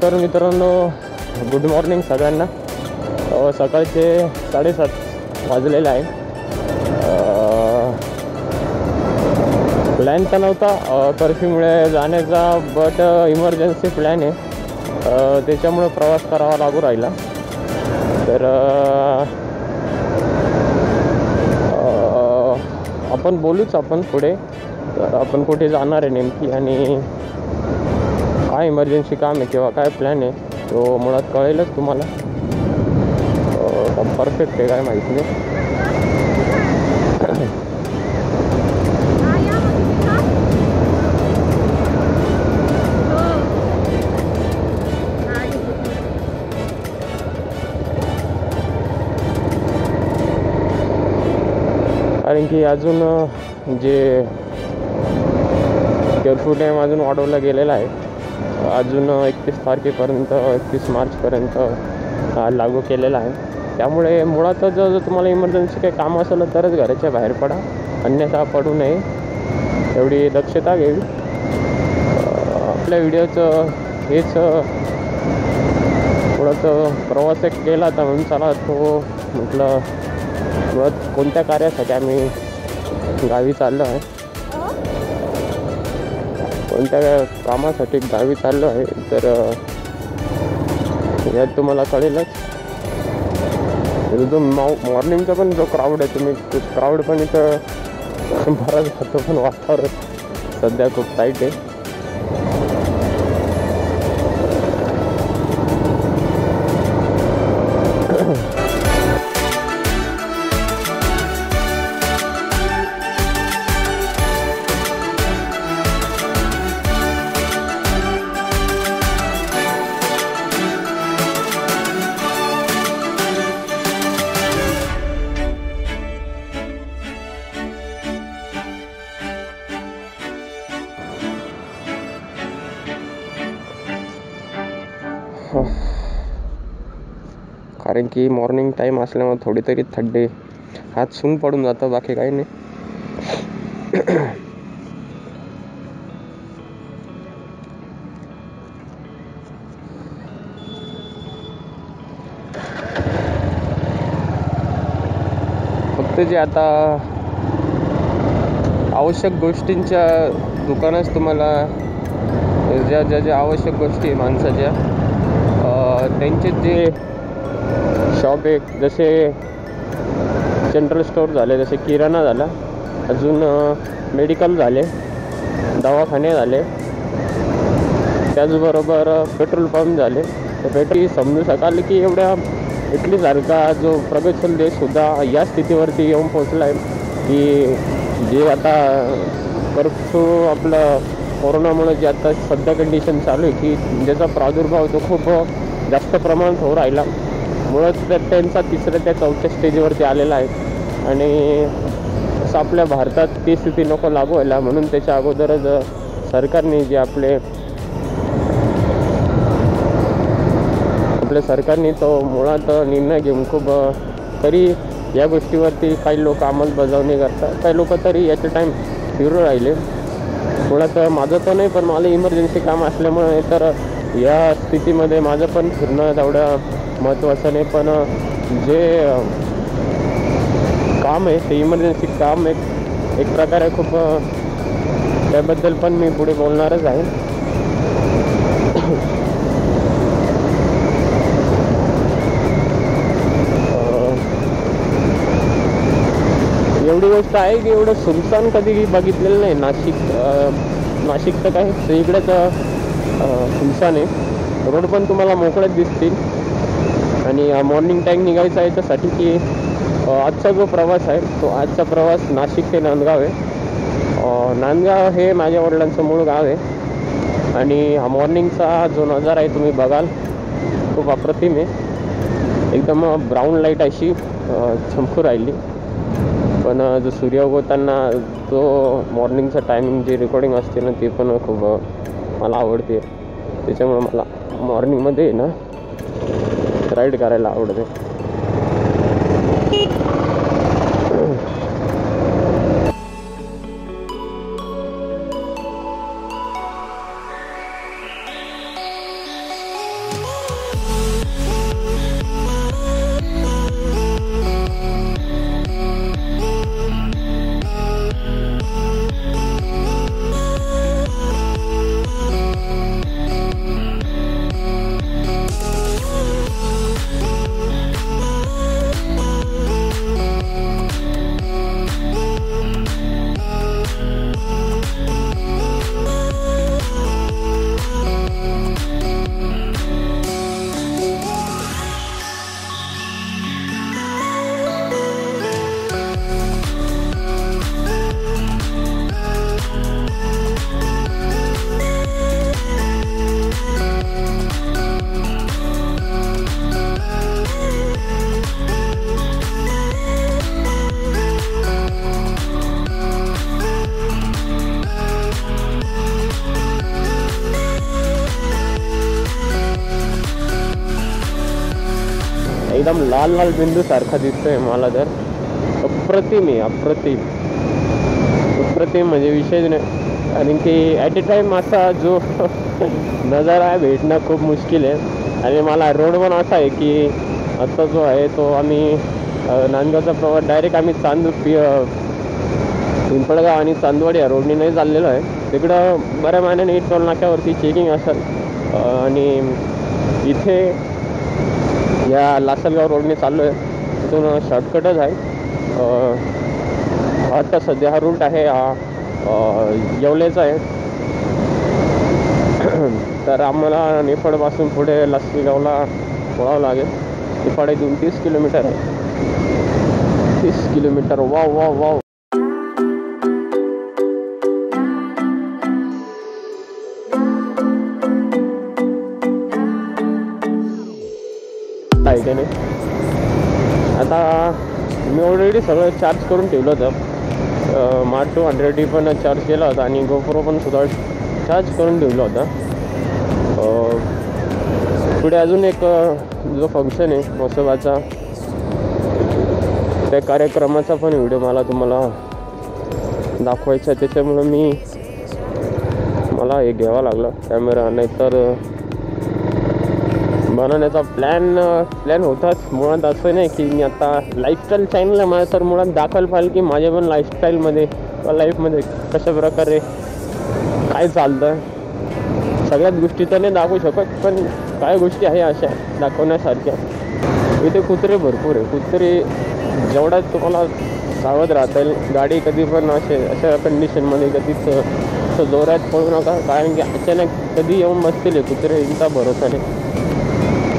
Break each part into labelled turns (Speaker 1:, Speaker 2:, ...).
Speaker 1: तर मित्रांनो, good morning सगळ्यांना. सकाळचे 7:30 वाजलेले आहे. प्लॅन तर नव्हता कर्फ्यूमुळे जाण्याचा, बट इमर्जन्सी प्लॅन आहे. त्याच्यामुळे प्रवास करावा लागू राहिला. तर आपण बोलूच आपण पुढे. तर आपण कुठे जाणार आहे नेमकी आणि काय इमर्जन्सी काम आहे किंवा काय प्लॅन आहे तो मुळात कळेलच तुम्हाला. परफेक्ट आहे काय माहीत नाही. कारण की अजून जे कर्फ्यू टाईम अजून वाढवला गेलेला आहे. अजून 31 तारखेपर्यंत 31 मार्चपर्यंत लागू केलेला आहे. त्यामुळे मुळातच जर तुम्हाला इमर्जन्सी काही काम असेल तरच घराच्या बाहेर पडा, अन्यथा पडू नये, एवढी दक्षता घ्यावी. आपल्या व्हिडिओचं हेच मुळात प्रवास एक केला होता म्हणून चला तो म्हटलं. मुळात कोणत्या कार्यासाठी आम्ही गावी चाललो आहे, कोणत्या कामासाठी गावी चाललो आहे, तर यात तुम्हाला कळेलच. जो मॉर्निंगचा पण जो क्राऊड आहे, तुम्ही क्राऊड पण इथं बराच राहतो, पण वातावरण सध्या खूप टाईट आहे. कारण की मॉर्निंग टाईम असल्यामुळे थोडी तरी थंडी, हात सून पडून जातं, बाकी काही नाही. फक्त जे आता आवश्यक गोष्टींच्या दुकानात तुम्हाला ज्या आवश्यक गोष्टी माणसाच्या त्यांचे जे शॉप आहे, जसे जनरल स्टोअर झाले, जसे किराणा झाला, अजून मेडिकल झाले, दवाखाने झाले, त्याचबरोबर पेट्रोल पंप झाले. तर पेट्रोल समजू शकाल की एवढ्या इटलीसारखा जो प्रगतशील देशसुद्धा या स्थितीवरती येऊन पोचला आहे की जे आता कर्फ्यू आपलं कोरोनामुळे जे आता सध्या कंडिशन चालू आहे की ज्याचा प्रादुर्भाव तो खूप जास्त प्रमाणात होऊ राहिला. मुळात त्यांचा 3ऱ्या ते 4थ्या स्टेजवरती आलेला आहे आणि असं आपल्या भारतात ती स्थिती नको लागू व्हायला म्हणून त्याच्या अगोदरच सरकारने जे आपल्या सरकारने तो मुळात निर्णय घेऊन खूप तरी या गोष्टीवरती काही लोक अंमलबजावणी करतात, काही लोक तरी याचे टाईम फिरून राहिले. मुळात माझं तर नाही, पण मला इमर्जन्सी काम असल्यामुळे तर या स्थितीमध्ये माझं पण फिरणं तेवढं महत्त्वाचं नाही. पण जे काम आहे ते इमर्जन्सी काम एक प्रकारे खूप, त्याबद्दल पण मी पुढे बोलणारच आहे. एवढी गोष्ट आहे की एवढं सुनसान कधी बघितलेलं नाही. नाशिक तर काय सगळीकडेच सुनसान आहे. रोड पण तुम्हाला मोकळेच दिसतील. आणि मॉर्निंग टाईम निघायचा आहे त्यासाठी की आजचा जो प्रवास आहे तो आजचा प्रवास नाशिक ते नांदगाव आहे. नांदगाव हे माझ्या वडिलांचं मूळ गाव आहे आणि हा मॉर्निंगचा जो नजारा आहे तुम्ही बघाल खूप अप्रतिम आहे. एकदम ब्राऊन लाईट अशी चमकू राहिली. पण जो सूर्य उगवताना जो मॉर्निंगचा टायमिंग जी रेकॉर्डिंग असते ना ती पण खूप मला आवडते. त्याच्यामुळे मला मॉर्निंगमध्ये ना राईड करायला आवडते. एकदम लाल लाल बिंदू सारखा दिसतोय मला तर. अप्रतिम आहे, अप्रतिम अप्रतिम म्हणजे विषयच नाही. आणि की ॲट ए टाईम असा जो नजारा भेटणं खूप मुश्किल आहे. आणि मला रोड पण असा आहे की आता जो आहे तो आम्ही नांदगावचा प्रवास डायरेक्ट आम्ही पिंपळगाव आणि चांदवड या रोडने नाही चाललेलो आहे. तिकडं बऱ्या मानाने टोल नाक्यावरती चेकिंग असेल. आणि इथे या लासलगाव रोडने चाललो आहे. तिथून शॉर्टकटच आहे. आता सध्या हा रूट आहे हा येवलेचा आहे. तर आम्हाला निफाडपासून पुढे लासलगावला वळावं लागेल. निफाड 30 किलोमीटर आहे. 30 किलोमीटर. Wow wow wow. आहे नाही. आता मी ऑलरेडी सगळं चार्ज करून ठेवलं होतं. मार्क 200D पण चार्ज केला होता आणि गोप्रो पण सुद्धा चार्ज करून ठेवलं होतं. पुढे अजून एक जो फंक्शन आहे महोत्सवाचा, त्या कार्यक्रमाचा पण व्हिडिओ मला तुम्हाला दाखवायचा आहे. त्याच्यामुळं मला हे घ्यावा लागला कॅमेरा. नाहीतर बनवण्याचा प्लॅन होताच. मुळात असं नाही की मी आता लाईफस्टाईल चॅनल आहे माझं, तर मुळात दाखवायला पाहिजे की माझ्या पण लाईफस्टाईलमध्ये किंवा लाईफमध्ये कशा प्रकारे काय चालतं. सगळ्याच गोष्टी तर नाही दाखवू शकत, पण काय गोष्टी आहे अशा दाखवण्यासारख्या. इथे कुत्रे भरपूर आहे. कुत्रे जेवढा तुम्हाला सावध राहता येईल. गाडी कधी पण अशा कंडिशनमध्ये कधीच जोरात पळू नका, कारण की अचानक कधी येऊन बसतील कुत्रे, यांचा भरोसा नाही.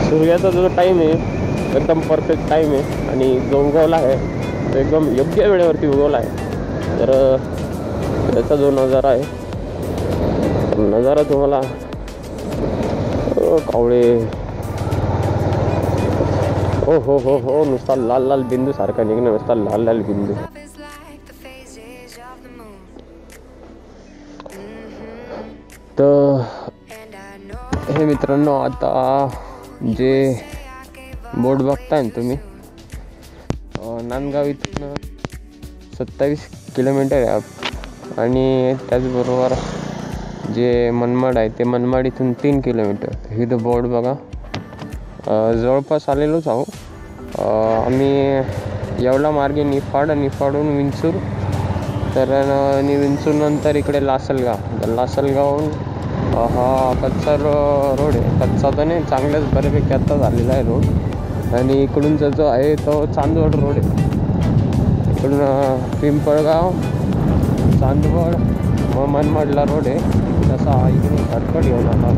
Speaker 1: सूर्याचा जो टाईम आहे एकदम परफेक्ट टाईम आहे आणि जो उगवला आहे तो एकदम योग्य वेळेवरती उगवला आहे. तर त्याचा जो नजारा आहे, नजारा तुम्हाला कावळे हो हो हो हो नुसता लाल लाल बिंदू सारखा निघणं, नुसता लाल लाल बिंदू. तर हे मित्रांनो, आता जे बोर्ड बघताय ना तुम्ही, नांदगाव इथून 27 किलोमीटर आहे. आणि त्याचबरोबर जे मनमाड आहे ते मनमाड इथून 3 किलोमीटर. हे तर बोर्ड बघा. जवळपास आलेलोच आहो आम्ही. येवला मार्गे निफाडून विंचूर, तर विंचूर नंतर इकडे लासलगावहून हा कच्चा रोड आहे. कच्चा तर नाही, चांगल्याच बऱ्यापैकी आता झालेला आहे रोड. आणि इकडूनचा जो आहे तो चांदवड रोड आहे. इकडून पिंपळगाव, चांदवड, मग मनमाडला रोड आहे. तसा इकडून शॉर्टकट घेऊन आला.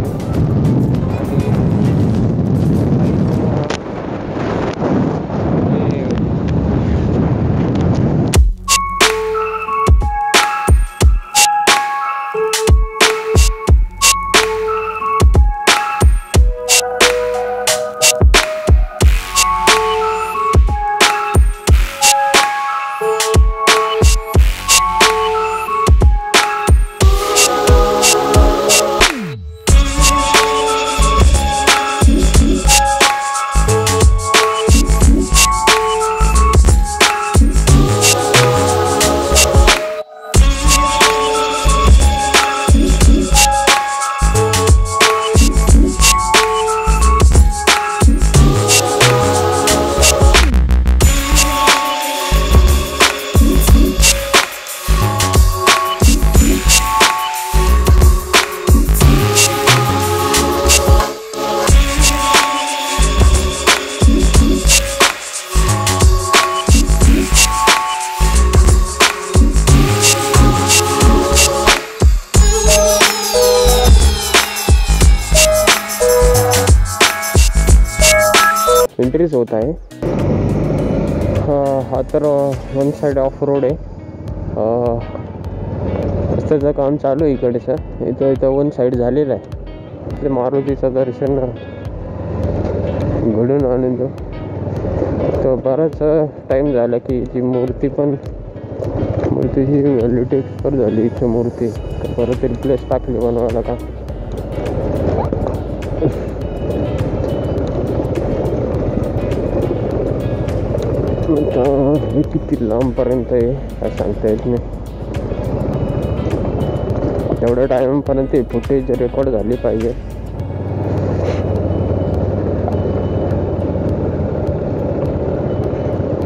Speaker 1: एंट्रीज होत आहे. हा तर वन साइड ऑफ रोड आहे. रस्त्याचं काम चालू आहे इकडचं. इथं वन साईड झालेलं आहे. मारुतीचं दर्शन घडून आणतो. तर बराच टाईम झाला की ती मूर्तीची व्हॅल्यूटी एक्सपायर झाली. इथे मूर्ती परत रिप्लेस टाकली बनवायला का. आता हे किती लांबपर्यंत आहे काय सांगता येत नाही. एवढ्या टाईमपर्यंत फुटेज रेकॉर्ड झाली पाहिजे.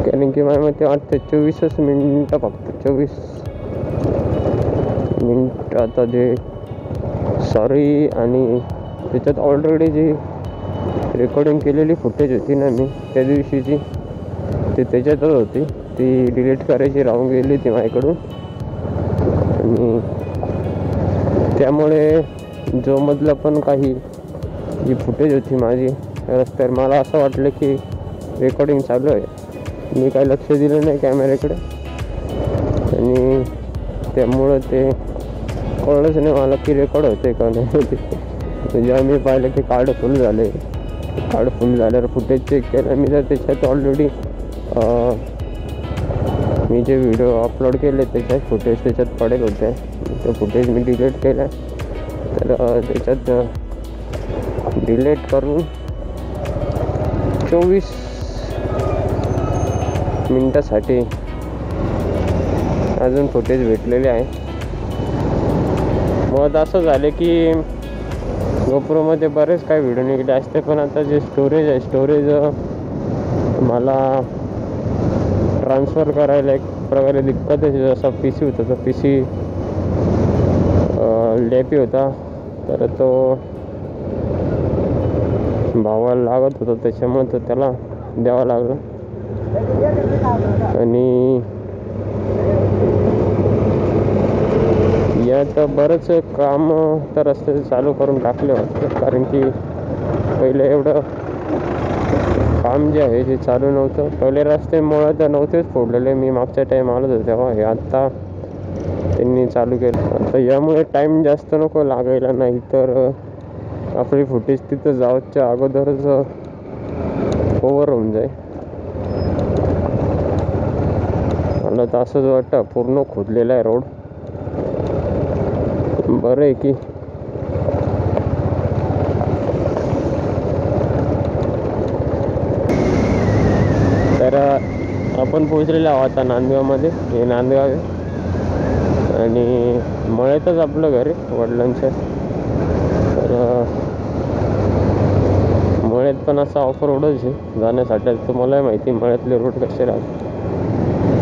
Speaker 1: कारण की माझ्या मते वाटतं 24च मिनिटं, फक्त 24 मिनिट. आता जे सॉरी, आणि त्याच्यात ऑलरेडी जी रेकॉर्डिंग केलेली फुटेज होती ना मी त्या दिवशीची, ते त्याच्यातच होती. ती डिलीट करायची राहून गेली ती माझ्याकडून. आणि त्यामुळे जो मधलं पण काही जी फुटेज होती माझी तर मला असं वाटलं की रेकॉर्डिंग चालू आहे. मी काही लक्ष दिलं नाही कॅमेऱ्याकडे, आणि त्यामुळं ते कळलंच नाही मला की रेकॉर्ड होते का नाही होते. जेव्हा मी पाहिलं की कार्ड फुल झाले, कार्ड फुल झाल्यावर फुटेज चेक केलं मी, तर त्याच्यात ऑलरेडी मी जे व्हिडिओ अपलोड केले त्याच्यात फुटेज त्याच्यात पडेल होते. ते फुटेज मी डिलीट केलं. तर त्याच्यात डिलीट करून 24 मिनिटासाठी अजून फुटेज भेटलेले आहे. मग असं झालं की गोप्रोमध्ये बरेच काही व्हिडिओ निघले असते, पण आता जे स्टोरेज आहे, स्टोरेज मला ट्रान्सफर करायला एक प्रकारे दिक्कत आहे. जसा पी सी होता, तो पी सी लॅपी होता, तर तो भावाला लागत होता, त्याच्यामुळे तो त्याला द्यावा लागला. आणि यात बरंच काम तर रस्ते चालू करून टाकले होते, कारण की पहिले एवढं काम जे आहे ते चालू नव्हतं. पहिले रस्ते मुळात नव्हतेच फोडलेले, मी मागच्या टाईम आलो होतो तेव्हा. हे आत्ता त्यांनी चालू केलं. आता यामुळे टाईम जास्त नको लागायला, नाही तर आपली फुटेज तिथं जावच्या अगोदरच ओव्हर होऊन जाईल. मला तर असंच वाटतं पूर्ण खोदलेला आहे रोड. बरं आहे की तर आपण पोहोचलेलो आहोत आता नांदगावमध्ये. हे नांदगाव आहे आणि मळ्यातच आपलं घर आहे वडिलांच्या. तर मळ्यात पण असा ऑफ रोडच आहे जाण्यासाठी. तुम्हालाही माहिती मळ्यातले रोड कसे राहतात.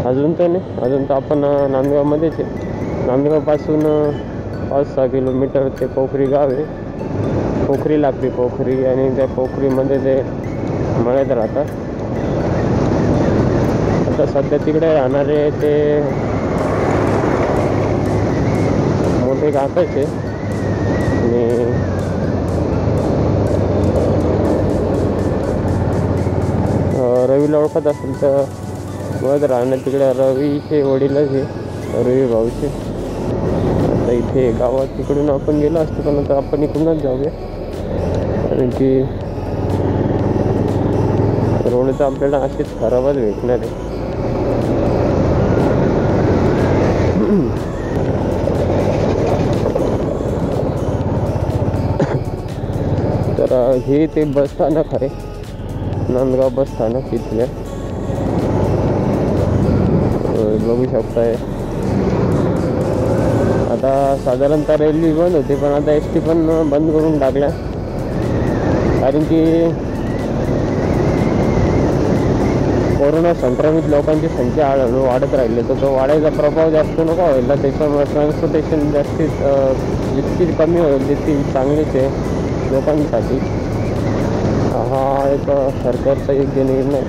Speaker 1: अजून तर नाही, अजून तर आपण नांदगावमध्येच आहे. नांदगावपासून 5-6 किलोमीटर ते पोखरी गाव आहे. पोखरी लागते पोखरी, आणि त्या पोखरीमध्ये ते मळ्यात राहतात. आता सध्या तिकडे राहणारे ते मोठे काकाचे, आणि रवीला ओळखत असेल तर मग राहणार तिकडे. रवीचे वडीलच आहे, रवी भाऊचे. आता इथे गावात तिकडून आपण गेलो असतो, पण आता आपण इकडूनच जाऊया, कारण की रोड तर आपल्याला अशीच खराबच भेटणार आहे. तर हे ते बस स्थानक आहे, नांदगाव बस स्थानक इथले बघू शकताय. आता साधारणतः रेल्वे बंद होती, पण आता एस टी पण बंद करून टाकल्या, कारण की कोरोना संक्रमित लोकांची संख्या वाढत राहिली. तर तो वाढायचा प्रभाव जास्त नको व्हायला, त्याच्यामुळे ट्रान्सपोर्टेशन जास्तीत जितकी कमी होईल तितकी चांगलीच आहे लोकांसाठी. हा एक सरकारचा योग्य निर्णय.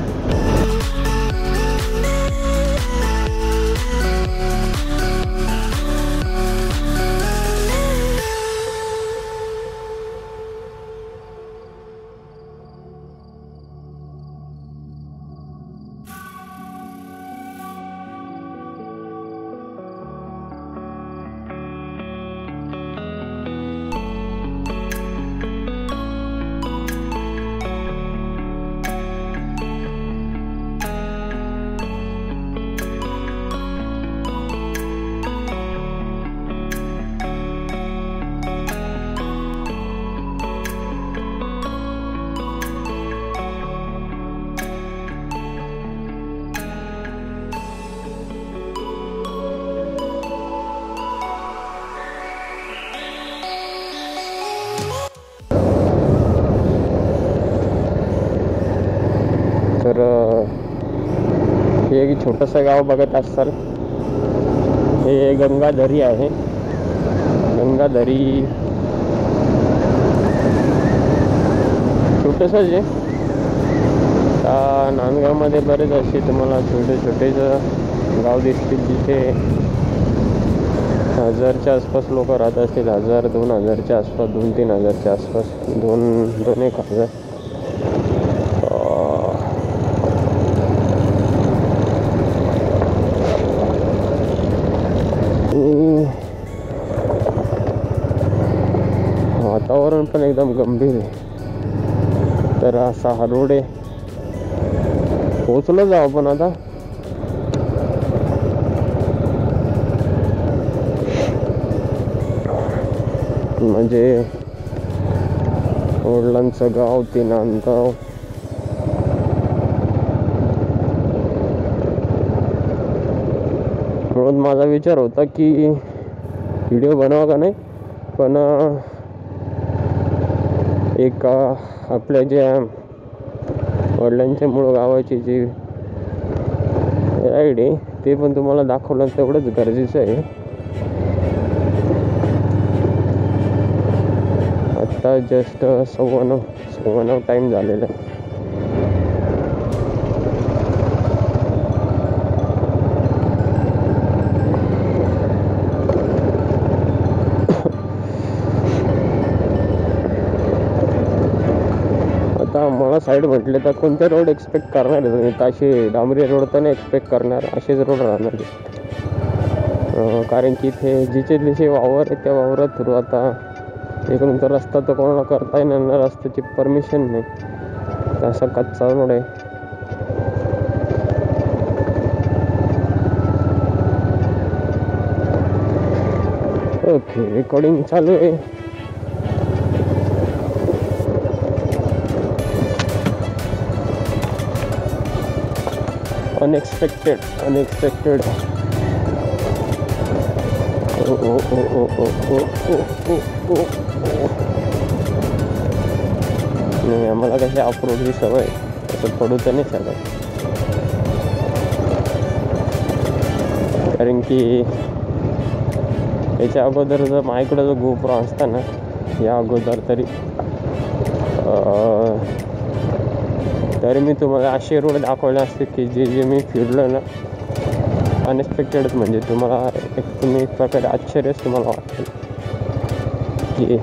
Speaker 1: तर हे एक छोटंसं गाव बघत असाल, हे गंगाधरी आहे. गंगाधरी छोटंसंच आहे. नांदगावमध्ये बरेच असे तुम्हाला छोटे छोटेच गाव दिसतील जिथे 1000च्या आसपास लोक राहत असतील. 1000-2000च्या आसपास, 2-3 हजारच्या आसपास, 2-1 हजार. वातावरण पण एकदम गंभीर आहे. तर असा हा रोड आहे. पोचलो जाऊ आपण आता. म्हणजे वडिलांचं गाव ते नांदगाव. म्हणून माझा विचार होता की व्हिडिओ बनवा का नाही, पण एक आपल्या ज्या वडिलांच्या मूळ गावाची जी राईड आहे ते पण तुम्हाला दाखवलं तेवढंच गरजेचं आहे. आता जस्ट 9:15 टाईम झालेला आहे. आता मला साईड म्हटले तर कोणते रोड एक्सपेक्ट करणार आहे तुम्ही? तर असे डांबरी रोड तर नाही एक्सपेक्ट करणार, असेच रोड राहणार. कारण की इथे जिचे वावर आहे त्या वावरात थ्रू आता इकडून तर रस्ता तर कोणाला करता येणार नाही, रस्त्याची परमिशन नाही, असा कच्चा रोड आहे. ओके, रेकॉर्डिंग चालू आहे. अनएक्सपेक्टेड नाही, आम्हाला कशी ऑफरोडची सवय, तसं पडू तर नाही सगळं. कारण की याच्या अगोदर जर माझ्याकडं जो गोप्रो असता ना, या अगोदर तरी मी तुम्हाला असे रोड दाखवले असते की जे मी फिरलो ना, अनएक्सपेक्टेडच. म्हणजे तुम्हाला एक प्रकारे आश्चर्यच तुम्हाला वाटेल की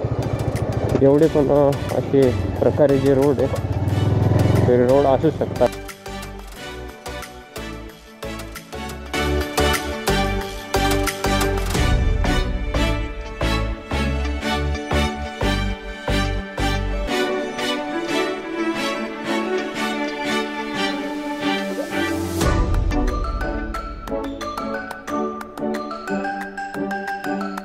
Speaker 1: एवढे पण असे प्रकारे जे रोड आहे ते रोड असू शकतात.